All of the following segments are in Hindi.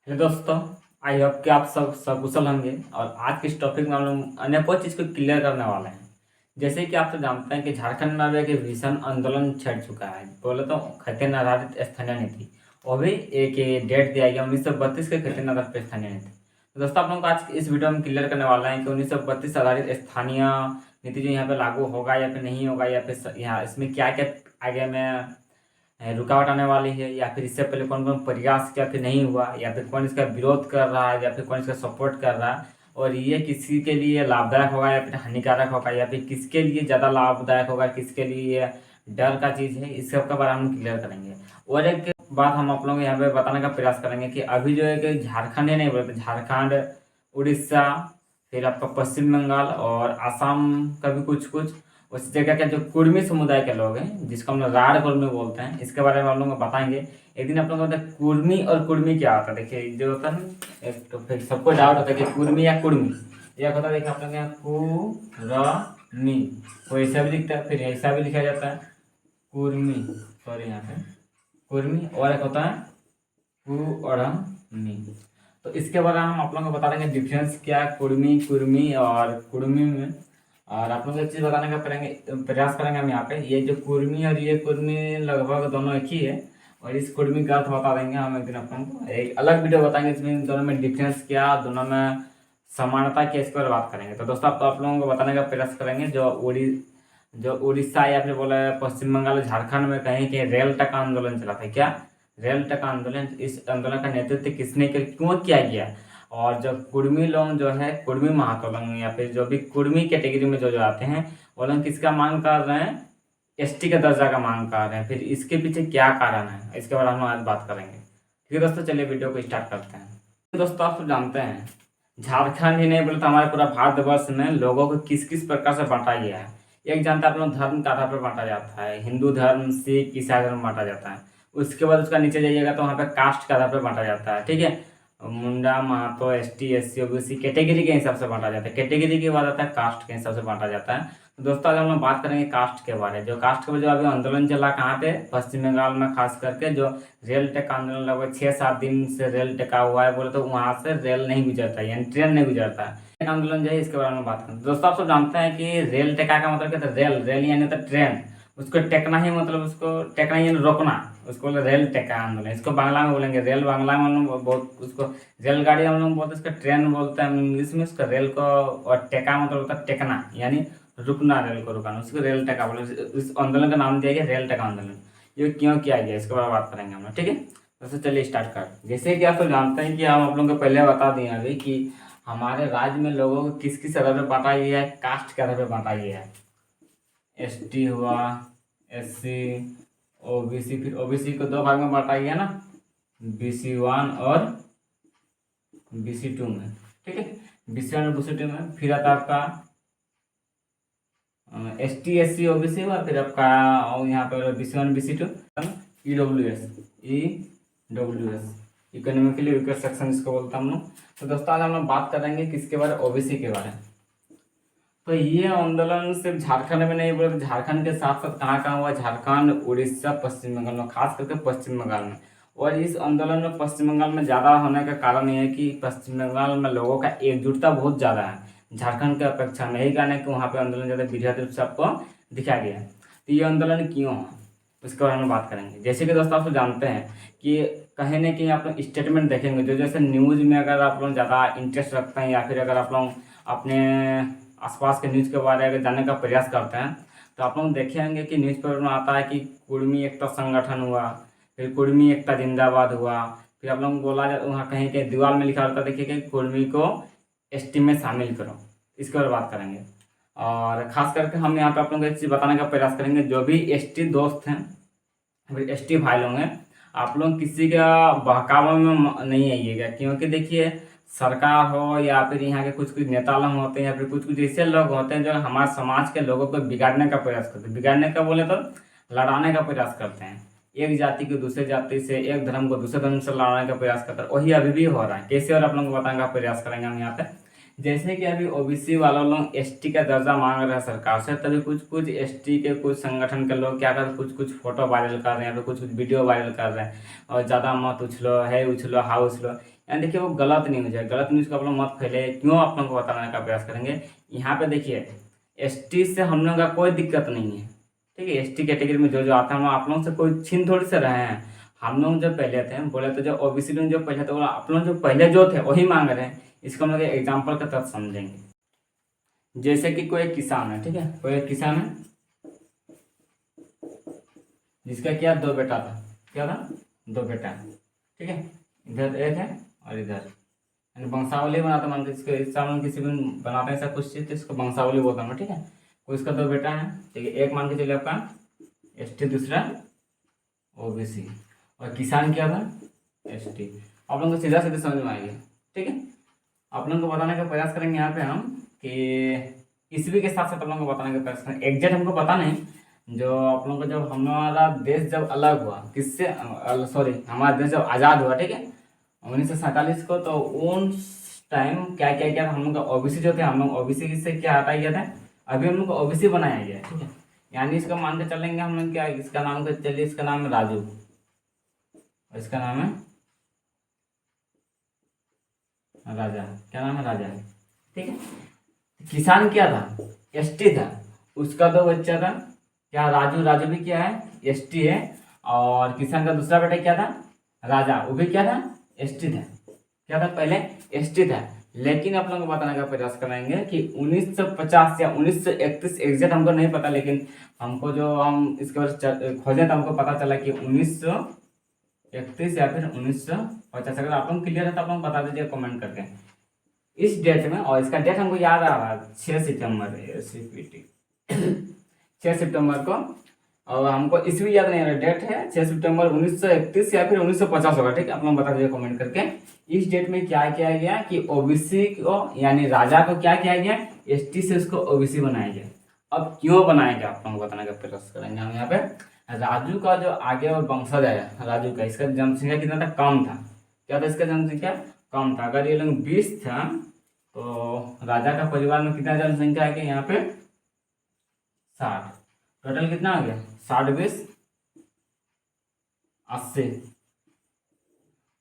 हेलो दोस्तों। आई होप कि आप सब सकुशल होंगे। और आज के इस टॉपिक में हम लोग अनेकों चीज़ को क्लियर करने वाले हैं। जैसे कि आप तो जानते हैं कि झारखंड में अभी एक भीषण आंदोलन छिड़ चुका है। बोले तो खतियान आधारित स्थानीय नीति, वो भी एक डेट दिया गया 1932 के खतियान आधारित स्थानीय नीति। तो दोस्तों आप लोग को आज इस वीडियो में क्लियर करने वाला है कि 1932 आधारित स्थानीय नीति जो यहाँ पे लागू होगा या फिर नहीं होगा, या फिर यहाँ इसमें क्या क्या आगे में रुकावट आने वाली है, या फिर इससे पहले कौन कौन प्रयास किया फिर नहीं हुआ, या फिर कौन इसका विरोध कर रहा है या फिर कौन इसका सपोर्ट कर रहा है, और ये किसी के लिए लाभदायक होगा या फिर हानिकारक होगा, या फिर किसके लिए ज़्यादा लाभदायक होगा, किसके लिए ये डर का चीज़ है, इस सब के बारे में हम क्लियर करेंगे। और एक बात हम आप लोगों को यहाँ पे बताने का प्रयास करेंगे कि अभी जो है कि झारखंड ही नहीं बोलते, झारखंड, उड़ीसा, फिर आपका पश्चिम बंगाल और आसाम का भी कुछ कुछ उस जगह के जो कुर्मी समुदाय के लोग हैं, जिसको हम लोग राढ़ कुर्मी बोलते हैं, इसके बारे में हम लोग को बताएंगे। एक दिन आप लोगों को कुर्मी और कुर्मी क्या होता है। देखिए जो होता है एक तो फिर सबको डाउट होता है कि कुर्मी या कुर्मी यह होता है। देखिए आप लोग यहाँ कुरमी, कोई ऐसा भी लिखता है, फिर ऐसा भी लिखा जाता है कुर्मी, सॉरी यहाँ पे कुर्मी, और एक होता है कुड़मी। तो इसके बारे में हम आप लोगों को बता देंगे डिफरेंस क्या है कुर्मी, कुर्मी और कुर्मी में। और आप लोग एक चीज़ बताने का प्रयास करेंगे हम यहाँ पे। ये जो कुर्मी और ये कुर्मी लगभग दोनों एक ही है, और इस कुर्मी का अर्थ बता देंगे हम एक दिन आप लोगों को। एक अलग वीडियो बताएंगे इसमें दोनों में डिफरेंस क्या, दोनों में समानता क्या, इसके बारे में बात करेंगे। तो दोस्तों आप लोगों को बताने का प्रयास करेंगे जो उड़ीसा या फिर बोला पश्चिम बंगाल और झारखंड में कहीं कहीं रेल तक आंदोलन चला था। क्या रेल तक आंदोलन, इस आंदोलन का नेतृत्व किसने किया, क्यों किया गया। और जो कुर्मी लोग जो है, कुर्मी महातो लोग या फिर जो भी कुर्मी कैटेगरी में जो जो आते हैं, वो लोग किसका मांग कर रहे हैं, एसटी का दर्जा का मांग कर रहे हैं। फिर इसके पीछे क्या कारण है, इसके बारे में हम आज बात करेंगे। ठीक है दोस्तों, चलिए वीडियो को स्टार्ट करते हैं। तो दोस्तों आप तो जानते हैं झारखंड ही नहीं बोले तो हमारे पूरा भारतवर्ष में लोगों को किस किस प्रकार से बांटा गया है। एक जानते हैं आप लोग धर्म के आधार पर बांटा जाता है, हिंदू धर्म, सिख, ईसाई धर्म बांटा जाता है। उसके बाद उसका नीचे जाइएगा तो वहाँ पे कास्ट के आधार पर बांटा जाता है। ठीक है, मुंडा, महातो, एसटी, एससी, ओबीसी कैटेगरी के हिसाब से बांटा जाता है। कैटेगरी के बाद आता है कास्ट के हिसाब से बांटा जाता है। तो दोस्तों आज हम लोग बात करेंगे कास्ट के बारे में। जो कास्ट के जो अभी आंदोलन चला कहाँ पे, पश्चिम बंगाल में, खास करके जो रेल टेक आंदोलन लगभग 6-7 दिन से रेल टेका हुआ है। बोले तो वहाँ से रेल नहीं गुजरता है, यानी ट्रेन नहीं गुजरता है। आंदोलन जो है इसके बारे में बात करें। दोस्तों आप सब जानते हैं कि रेल टेका का मतलब क्या था, रेल रेल यानी होता ट्रेन, उसको टेकना ही मतलब उसको टेकना यानी रोकना, उसको रेल टेका आंदोलन। इसको बांग्ला में बोलेंगे रेल, बांग्ला में हम लोग बहुत उसको रेलगाड़ी हम लोग बोलते हैं, उसका ट्रेन बोलते हैं इंग्लिश में। उसका रेल को और टेका मतलब होता है टेकना, यानी रुकना, रेल को रुकाना, उसको रेल टेका बोले। इस आंदोलन का नाम दिया गया रेल टेका आंदोलन। ये क्यों किया गया इसके बारे में बात करेंगे हम लोग। ठीक है, तो चलिए स्टार्ट कर। जैसे कि आप तो जानते हैं कि हम आप लोगों को पहले बता दिए अभी कि हमारे राज्य में लोगों को किस किस आधार पर बांटा गया है, कास्ट के आधार पर बांटा गया है। एसटी हुआ, एससी, ओबीसी, फिर ओबीसी को दो भाग में बांटा गया ना, BC1 और BC2 में। ठीक है, BC1 और BC2 में फिर आता आपका ST, SC, OBC हुआ, फिर आपका और यहाँ पर BC1, BC2, EWS economically weaker section इसको बोलता हम लोग। तो दोस्तों आज हम लोग बात करेंगे किसके बारे, ओबीसी के बारे में। तो ये आंदोलन सिर्फ झारखंड में नहीं बोले, झारखंड के साथ साथ कहाँ कहाँ हुआ, झारखंड, उड़ीसा, पश्चिम बंगाल में, खास करके पश्चिम बंगाल में। और इस आंदोलन में पश्चिम बंगाल में ज़्यादा होने का कारण यह है कि पश्चिम बंगाल में लोगों का एकजुटता बहुत ज़्यादा है झारखंड की अपेक्षा में। यही कारण है कि वहाँ पे आंदोलन ज़्यादा बृहद रूप से आपको दिखाया गया है। तो ये आंदोलन क्यों है उसके बारे में बात करेंगे। जैसे कि दोस्तों आप तो जानते हैं कि कहीं ना कहीं आप लोग स्टेटमेंट देखेंगे, जो जैसे न्यूज़ में अगर आप लोग ज़्यादा इंटरेस्ट रखते हैं, या फिर अगर आप लोग अपने आसपास के न्यूज़ के बारे में जानने का प्रयास करते हैं, तो आप लोग देखेंगे कि न्यूज़पेपर में आता है कि कुर्मी एकता संगठन हुआ, फिर कुर्मी एकता जिंदाबाद हुआ, फिर आप लोग बोला जाए वहाँ कहीं कहीं दीवार में लिखा होता है देखिए कि कुर्मी को एसटी में शामिल करो। इसके बारे में बात करेंगे। और ख़ास करके हम यहाँ पे आप लोगों को एक चीज़ बताने का प्रयास करेंगे, जो भी एसटी दोस्त हैं, फिर एसटी भाई लोग हैं, आप लोग किसी का बहकावे में नहीं आइएगा। क्योंकि देखिए सरकार हो या फिर यहाँ के कुछ कुछ नेता लोग होते हैं, या फिर कुछ कुछ ऐसे लोग होते हैं जो हमारे समाज के लोगों को बिगाड़ने का प्रयास करते हैं। बिगाड़ने का बोले तो लड़ाने का प्रयास करते हैं, एक जाति को दूसरे जाति से, एक धर्म को दूसरे धर्म से लड़ाने का प्रयास करते हैं। वही अभी भी हो रहा है। कैसे, और आप लोगों को बताने का प्रयास करेंगे हम यहाँ पे। जैसे कि अभी ओबीसी वालों लोग एसटी का दर्जा मांग रहे हैं सरकार से, तभी कुछ कुछ एसटी के कुछ संगठन के लोग क्या कर रहे हैं, कुछ कुछ फोटो वायरल कर रहे हैं, फिर कुछ कुछ वीडियो वायरल कर रहे हैं, और ज़्यादा मत उछलो, है उछलो, हाँ उछलो, यानी देखिए वो गलत न्यूज़ है, गलत न्यूज़ को आप लोग मत फैले। क्यों आप लोगों को बताने का प्रयास करेंगे। यहाँ पे देखिए एसटी से हम लोगों का कोई दिक्कत नहीं है, ठीक है। एसटी कैटेगरी में जो जो आता है हम आप लोगों से कोई छीन थोड़ी से रहे हैं। हम लोग जो पहले थे बोले तो जो ओबीसी लोग जो पहले थे वो आप लोग जो पहले जो थे वही मांग रहे हैं। इसको हम लोग एग्जाम्पल के तहत समझेंगे। जैसे कि कोई एक किसान है, ठीक है, कोई एक किसान है जिसका क्या दो बेटा था, क्या था, दो बेटा, ठीक है। इधर एक है और इधर, यानी वंशावली बनाता मान के इसको इस सामान किसी भी बनाते हैं ऐसा कुछ चीज तो इसको वंशावली बोलता हूँ, ठीक है। कोई इसका दो बेटा है, ठीक है। एक मान के चलिए आपका एसटी, दूसरा ओबीसी, और किसान क्या था, एसटी। आप लोगों को सीधा सीधा समझ में आएगा, ठीक है। आप लोगों को बताने का प्रयास करेंगे यहाँ पे हम कि ईस्वी के साथ साथ आप लोगों को बताने का प्रयास करेंगे। एग्जैक्ट हमको पता नहीं, जो आप लोगों को जब हमारा देश जब अलग हुआ किससे, सॉरी हमारा देश जब आज़ाद हुआ, ठीक है, 1947 को, तो उन टाइम क्या क्या क्या हम लोग का ओबीसी जो थे, हम लोग ओबीसी से क्या हटाया गया था, अभी हम लोग को ओबीसी बनाया गया है, ठीक है। यानी इसका मान के चलेंगे हम लोग क्या, इसका नाम का चलिए, इसका नाम है राजू और इसका नाम है राजा, क्या नाम है, राजा, ठीक है। किसान क्या था, एसटी था, उसका दो बच्चा था, क्या राजू, राजू भी क्या है, एसटी है। और किसान का दूसरा बेटा क्या था, राजा, वो भी क्या था, एसटी था, क्या था, पहले एसटी था। लेकिन आप लोगों को बताने का प्रयास करेंगे कि 1950 या 1931 एग्जैक्ट हमको नहीं पता, लेकिन हमको जो हम इसके बारे खोजे तो हमको पता चला कि 1931 या फिर 1950। अगर आप लोग क्लियर है तो आप लोग बता दीजिए कमेंट करके इस डेट में। और इसका डेट हमको याद आ रहा है 6 सितंबर 6 सितंबर को, और हमको ईस्वी याद नहीं आ रहा, डेट है 6 सितंबर 1931 या फिर 1950 होगा, ठीक है। आप लोग बता दीजिए कमेंट करके इस डेट में क्या किया गया कि ओबीसी को यानी राजा को क्या किया गया, एसटी से उसको ओबीसी बनाया गया। अब क्यों बनाया गया आप लोगों को बताने का प्रयास करेंगे हम यहाँ पे। राजू का जो आगे और वंशज आया राजू का, इसका जनसंख्या कितना था, कम था, क्या था इसका जनसंख्या, कम था। अगर ये लोग 20 था तो राजा का परिवार में कितना जनसंख्या है कि यहाँ पे 60, टोटल कितना आ गया, 60 20 80।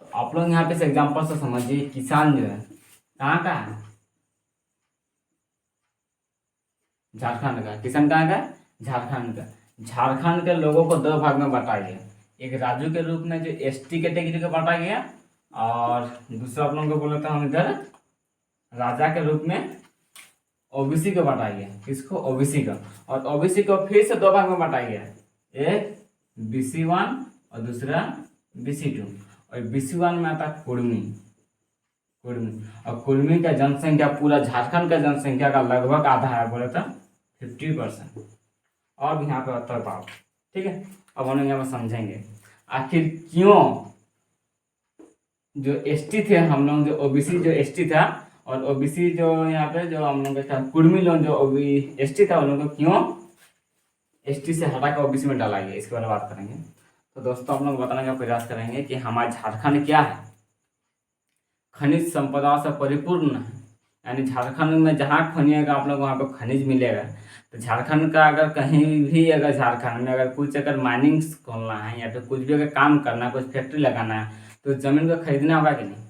तो आप लोग यहाँ पे से एग्जाम्पल से समझिए, किसान जो है कहाँ का है, झारखंड का। किसान कहाँ का, झारखंड का। झारखंड के लोगों को दो भाग में बांटा गया, एक राजू के रूप में जो एसटी कैटेगरी को बांटा गया, और दूसरा आप लोगों को बोले तो हम इधर राजा के रूप में ओबीसी को बांटा गया, किसको, ओबीसी का। और ओबीसी को फिर से दो भाग में बांटा गया, एक BC1 और दूसरा BC2। और BC1 में आता कुर्मी, और कुर्मी का जनसंख्या पूरा झारखंड का जनसंख्या का लगभग आधा है, बोले तो 50%। और भी यहाँ पे उत्तर पाओ, ठीक है। अब हम लोग यहाँ पर समझेंगे आखिर क्यों जो एसटी थे हम लोग, जो ओबीसी जो एसटी था, और ओबीसी जो यहाँ पे जो हम लोग का कुर्मी लोग जो एसटी था, उन लोगों को क्यों एसटी से हटा के ओबीसी में डाला गया, इसके बारे में बात करेंगे। तो दोस्तों हम लोग बताने का प्रयास करेंगे कि हमारा झारखंड क्या है, खनिज संपदा से परिपूर्ण है। यानी झारखंड में जहाँ खोनिएगा आप लोग वहाँ पे खनिज मिलेगा। तो झारखंड का अगर कहीं भी, अगर झारखंड में अगर कुछ अगर माइनिंग्स खोलना है या फिर कुछ भी अगर काम करना है, कुछ फैक्ट्री लगाना है, तो ज़मीन को खरीदना होगा कि नहीं,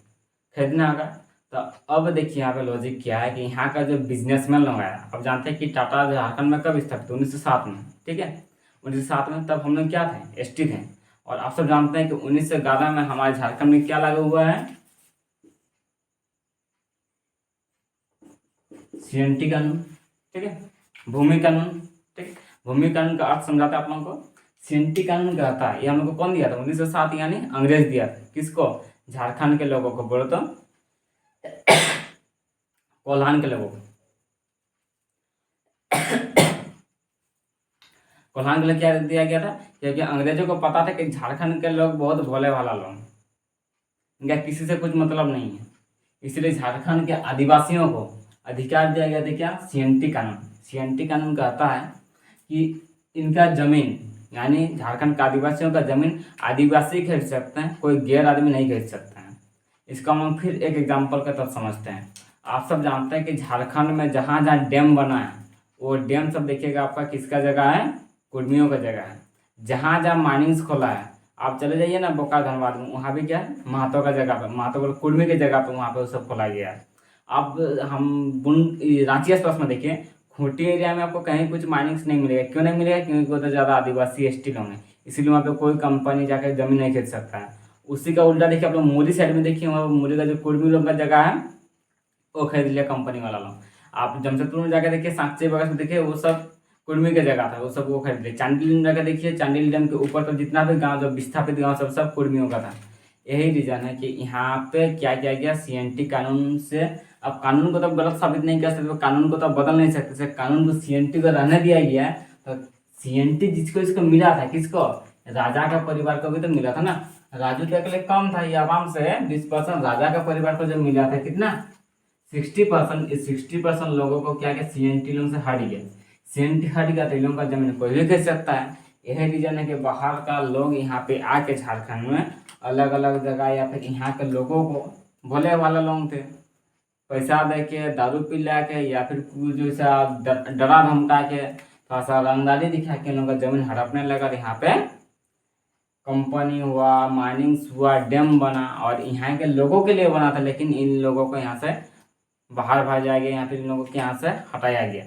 खरीदना होगा। तो अब देखिए यहाँ पे लॉजिक क्या है कि यहाँ का जो बिजनेसमैन लोग है, अब जानते हैं कि टाटा झारखंड में कब स्थापित, 1907 में, ठीक है, 1907 में। तब हम लोग क्या थे, एसटी थे। और आप सब जानते हैं कि 1911 में हमारे झारखंड में क्या लागू हुआ है, सीएनटी कानून, ठीक है, भूमि कानून, ठीक। भूमि कानून का अर्थ समझाता है आप लोगों को। सीएनटी कानून कहता है, ये हम लोग को कौन दिया था, 1907 यानी अंग्रेज दिया था, किसको, झारखंड के लोगों को, बोलो तो कोल्हान के लोगों को। कोल्हान के लिए क्या दिया गया था, क्योंकि अंग्रेजों को पता था कि झारखंड के लोग बहुत भोले वाला लोग, इनका किसी से कुछ मतलब नहीं है, इसलिए झारखंड के आदिवासियों को अधिकार दिया गया था, क्या, सीएनटी कानून। सीएनटी कानून कहता है कि इनका जमीन, यानी झारखंड के आदिवासियों का जमीन आदिवासी खरीद सकते हैं, कोई गैर आदमी नहीं खरीद सकते हैं। इसका हम फिर एक एग्जाम्पल के तहत समझते हैं। आप सब जानते हैं कि झारखंड में जहाँ जहाँ डैम बना है, वो डैम सब देखिएगा आपका किसका जगह है, कुर्मियों का जगह है। जहाँ जहाँ माइनिंग्स खोला है, आप चले जाइए ना बोकारो धनबाद में, वहाँ भी क्या है महतो का जगह पे, महतो बोल कुर्मी की जगह पे वहाँ पे वो सब खोला गया है। अब हम रांची आसपास में देखिए, खूंटी एरिया में आपको कहीं कुछ माइनिंग्स नहीं मिलेगा। क्यों नहीं मिलेगा? क्योंकि उधर ज़्यादा आदिवासी एसटी लोग हैं, इसीलिए वहाँ पे कोई कंपनी जाकर जमीन नहीं खरीद सकता है। उसी का उल्टा देखिए, आप लोग मुरी साइड में देखिए, वहाँ मुरी का जो कुर्मी लोग का जगह है वो खरीद लिया कंपनी वाला लोग। आप जमशेदपुर में जाकर देखिए, सांची बगल में देखिए, वो सब कुर्मी की जगह था, वो सब वो खरीद लिया। चांडिल में जाकर देखिए, चांडिल डैम के ऊपर तो जितना भी गांव जो विस्थापित गांव सब कुर्मियों का था। यही रीजन है कि यहाँ पे क्या किया गया, सीएनटी कानून से। अब कानून को तो गलत साबित नहीं कर सकते, तो कानून को तो बदल नहीं सकते, से कानून को सीएनटी को रहने दिया गया है। तो सीएनटी जिसको इसको मिला था, किसको? राजा का परिवार को भी तो मिला था ना। राजू तक के लिए कम था, ये आराम से 20%। राजा का परिवार को जो मिला था कितना? 60%। इस 60% लोगों को क्या क्या सीएनटी लोन से हट गया। सीएनटी हट गया तो इन लोगों का जमीन कोई भी खरीद सकता है। यही रीजन है कि बाहर का लोग यहाँ पे आके झारखंड में अलग अलग जगह, या फिर यहाँ के लोगों को, भोले वाले लोग थे, पैसा दे के दारू पी ला के, या फिर कुछ जैसा डरा धमका के, थोड़ा सा रंगदारी दिखा के इन लोगों का जमीन हड़पने लगा। यहाँ पे कंपनी हुआ, माइनिंग्स हुआ, डैम बना, और यहाँ के लोगों के लिए बना था, लेकिन इन लोगों को यहाँ से बाहर भेजा गया, या फिर इन लोगों के यहाँ से हटाया गया।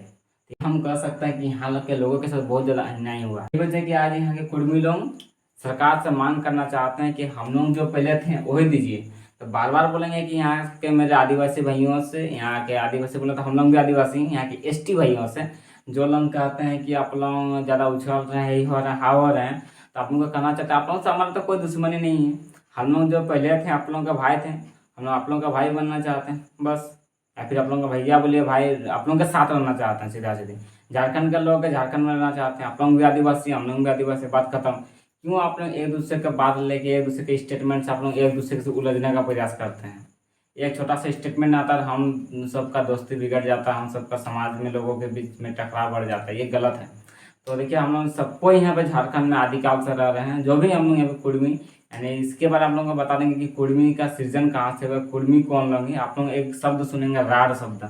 तो हम कह सकते हैं कि यहाँ के लोगों के साथ बहुत ज़्यादा अन्याय हुआ। ये वजह कि आज यहाँ के कुर्मी लोग सरकार से मांग करना चाहते हैं कि हम लोग जो पहले थे वही दीजिए। तो बार बार बोलेंगे कि यहाँ के मेरे आदिवासी भाइयों से, यहाँ के आदिवासी बोले तो हम लोग भी आदिवासी, यहाँ के एसटी भाइयों से, जो लोग कहते हैं कि आप लोग ज़्यादा उछल रहे हैं, यही हो रहे हैं, हाँ हो रहे हैं, तो आप लोग को कहना चाहते हैं, आप लोग से हमारा तो कोई दुश्मनी नहीं है। हम लोग जो पहले थे आप लोगों का भाई थे, हम लोग आप लोगों का भाई बनना चाहते हैं बस। या फिर आप लोगों का भैया बोलिए, भाई आप लोगों के साथ रहना चाहते हैं, सीधा सीधे। झारखंड के लोग झारखंड में रहना चाहते हैं, आप लोग भी आदिवासी, हम लोग भी आदिवासी, बात खत्म। क्यों आप लोग एक दूसरे के बात लेके, एक दूसरे के स्टेटमेंट से आप लोग एक दूसरे से उलझने का प्रयास करते हैं? एक छोटा सा स्टेटमेंट आता है, हम सबका दोस्ती बिगड़ जाता है, हम सबका समाज में लोगों के बीच में टकराव बढ़ जाता है, ये गलत है। तो देखिए, हम लोग सबको यहाँ पे झारखंड में आदिकाल से रह रहे हैं, जो भी हम लोग यहाँ पे कुर्मी, यानी इसके बारे में आप लोगों को बता देंगे कि कुर्मी का सृजन कहाँ से हुआ, कुर्मी कौन लोग हैं। आप लोग एक शब्द सुनेंगे, राढ़ शब्द,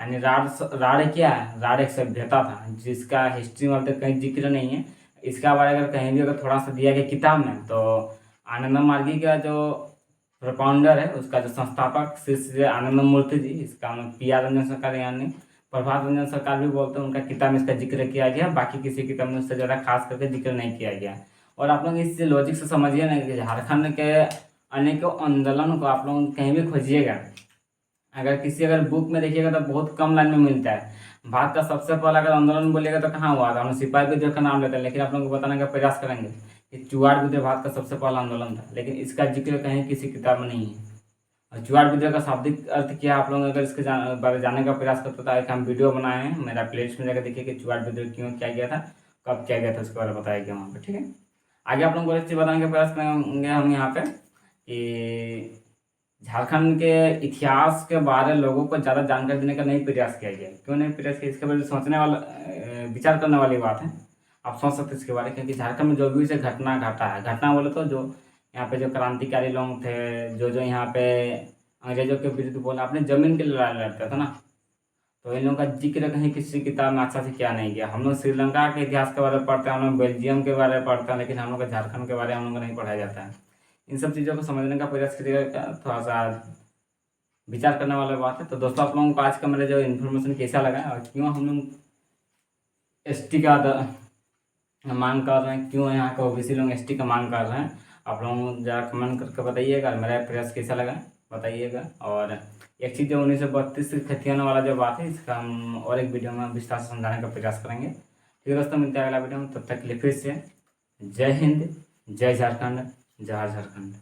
यानी राढ़। राढ़ क्या है? राढ़ एक सभ्यता था जिसका हिस्ट्री में अब तक कहीं जिक्र नहीं है। इसका बारे अगर कहीं भी अगर थोड़ा सा दिया गया किताब में, तो आनंद मार्गी का जो प्रोपाउंडर है, उसका जो संस्थापक श्री श्री आनंद मूर्ति जी, इसका पिया रंजन सरकार यानी प्रभात रंजन सरकार भी बोलते हैं, उनका किताब में इसका जिक्र किया गया। बाकी किसी किताब में उससे ज़्यादा खास करके जिक्र नहीं किया गया। और आप लोग इस लॉजिक से समझिए ना कि झारखंड के अनेकों आंदोलन को आप लोग कहीं भी खोजिएगा, अगर बुक में देखिएगा तो बहुत कम लाइन में मिलता है। भारत का सबसे पहला अगर आंदोलन बोलिएगा तो कहाँ हुआ था? हम सिपाही विद्रोह का नाम लेते हैं, लेकिन आप लोगों को बताने का प्रयास करेंगे कि चुआड़ विद्रोह भारत का सबसे पहला आंदोलन था, लेकिन इसका जिक्र कहीं किसी किताब में नहीं है। और चुआड़ विद्रोह का शाब्दिक अर्थ क्या है, आप लोग अगर इसके बारे जानने का प्रयास करते तो एक हम वीडियो बनाए हैं, मेरा प्लेलिस्ट में जाकर देखिए कि चुआड़ विद्रोह क्यों किया गया था, कब किया गया था, उसके बारे में बताया गया वहाँ पर। ठीक है, आगे आप लोगों को एक चीज़ बताने का प्रयास करेंगे हम यहाँ पे कि झारखंड के इतिहास के बारे में लोगों को ज़्यादा जानकारी देने का नहीं प्रयास किया गया। क्यों नहीं प्रयास किया? इसके बारे में सोचने वाला, विचार करने वाली बात है। आप सोच सकते हैं इसके बारे में, क्योंकि झारखंड में जो भी से घटना घटा है, घटना बोले तो जो यहाँ पे जो क्रांतिकारी लोग थे, जो यहाँ पे अंग्रेजों के विरुद्ध बोला, अपने जमीन के लिए लड़ाई लड़ते थे ना, तो इन लोगों का जिक्र कहीं किसी किताब में अच्छा से क्या नहीं किया। हम लोग श्रीलंका के इतिहास के बारे में पढ़ते हैं, हम लोग बेल्जियम के बारे में पढ़ते हैं, लेकिन हम लोग का झारखंड के बारे में हम लोग को नहीं पढ़ाया जाता है। इन सब चीज़ों को समझने का प्रयास करिएगा, थोड़ा सा विचार करने वाला बात है। तो दोस्तों, आप लोगों को आज का मेरा जो इन्फॉर्मेशन कैसा लगा, और क्यों हम लोग एसटी का मांग कर रहे हैं, क्यों यहाँ का ओबीसी लोग एसटी का मांग कर रहे हैं, आप लोग जरा कमेंट करके बताइएगा। मेरा प्रयास कैसा लगा बताइएगा। और एक चीज़ जो 1932 से खतियाना वाला जो बात है, इसका हम और एक वीडियो में विस्तार से समझाने का प्रयास करेंगे। ठीक है दोस्तों, मिलते हैं अगला वीडियो में, तब तक के लिए फिर से जय हिंद, जय झारखंड, जय झारखंड।